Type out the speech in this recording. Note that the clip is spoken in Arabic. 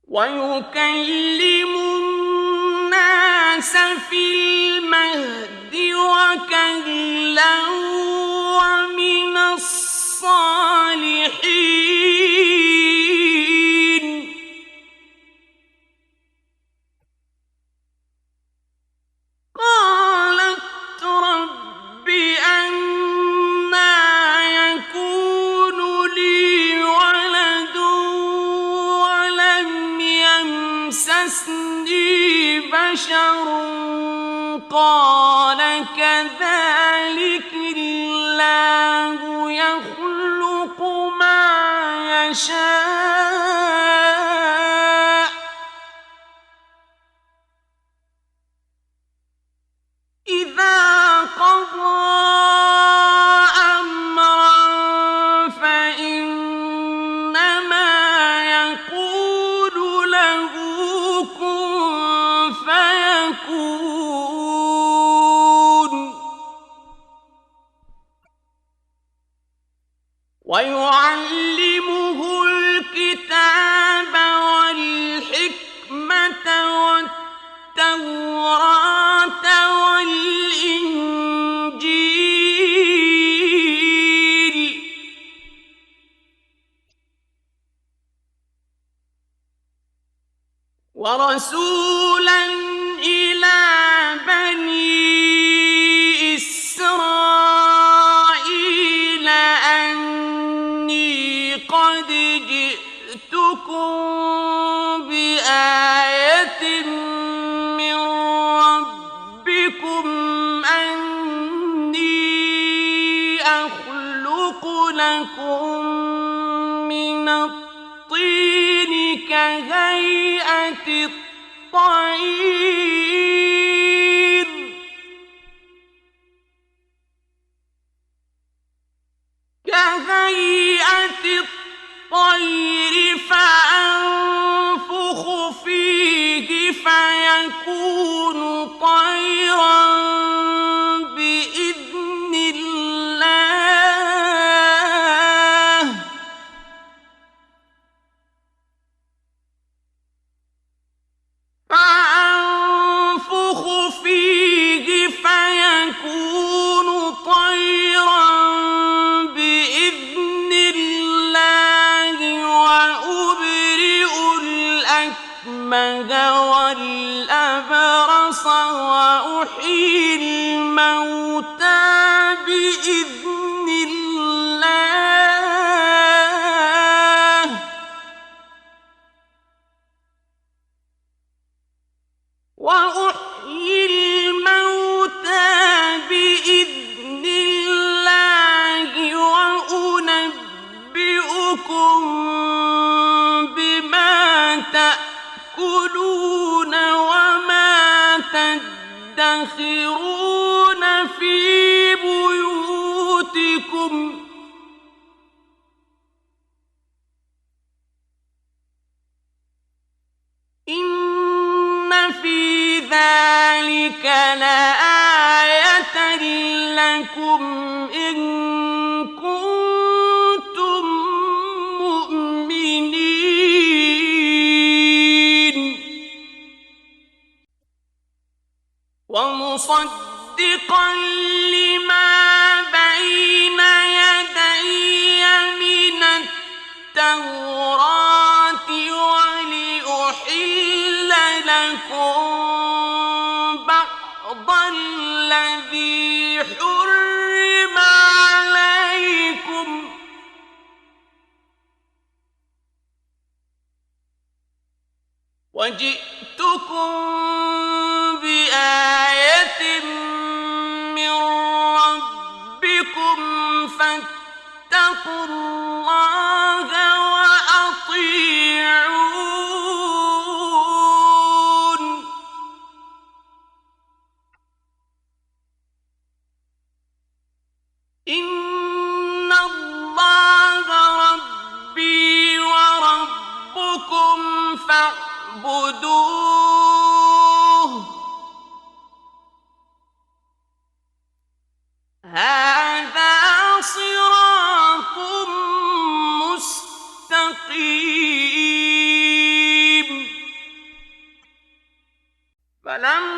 ويكلم الناس في المهد وكهلا ومن الصالحين قالت رب أنى يكون لي ولد ولم يمسسني بشر قال كذلك الله يخلق ما يشاء إذا قضى أمرا فإنما يقول له كن فيكون ويعلمه الكتاب والحكمة والتوراة والإنجيل ورسولا إلى بني إسرائيل أني قد جئتكم بآية من ربكم أني أخلق لكم من الطين كهيئة الطير فأنفخ فيه فيكون طيرا بإذن الله فأنفخ فيه فيكون طيرا بإذن الله وأبرئ الأكمه والأبرص وأحيي الموتى بإذن الله وأحيي الموتى بإذن الله وأنبئكم بما تأكلون وما تدخرون في بيوتكم إن في ذلك لآية لكم إن كنتم مؤمنين ومصدقا لما بين يدي من التوراة ولأحل لكم بعض الذي حرم عليكم وجئتكم بآية من ربكم فاتقوا الله وأطيعون إن الله ربي وربكم فاعبدوه هذا صراط مستقيم ثمرة